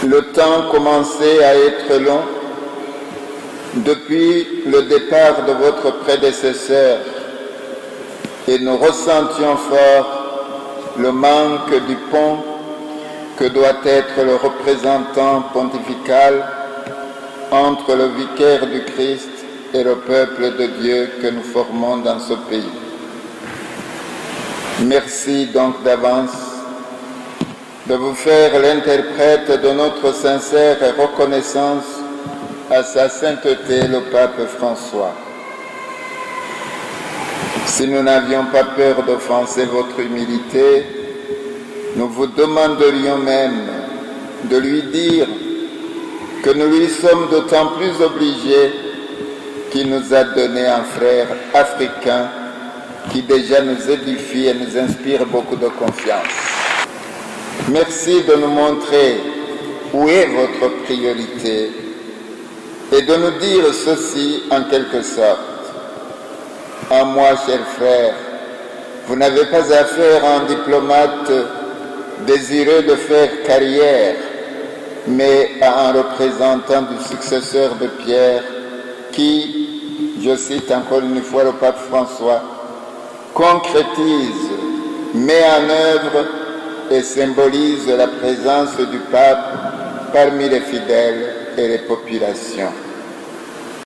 Le temps commençait à être long depuis le départ de votre prédécesseur et nous ressentions fort le manque du pont que doit être le représentant pontifical entre le vicaire du Christ et le peuple de Dieu que nous formons dans ce pays. Merci donc d'avance de vous faire l'interprète de notre sincère reconnaissance à sa sainteté, le pape François. Si nous n'avions pas peur d'offenser votre humilité, nous vous demanderions même de lui dire que nous lui sommes d'autant plus obligés qu'il nous a donné un frère africain qui déjà nous édifie et nous inspire beaucoup de confiance. Merci de nous montrer où est votre priorité et de nous dire ceci en quelque sorte. À moi, cher frère, vous n'avez pas affaire à un diplomate désireux de faire carrière, mais à un représentant du successeur de Pierre qui, je cite encore une fois le pape François, concrétise, met en œuvre et symbolise la présence du pape parmi les fidèles et les populations.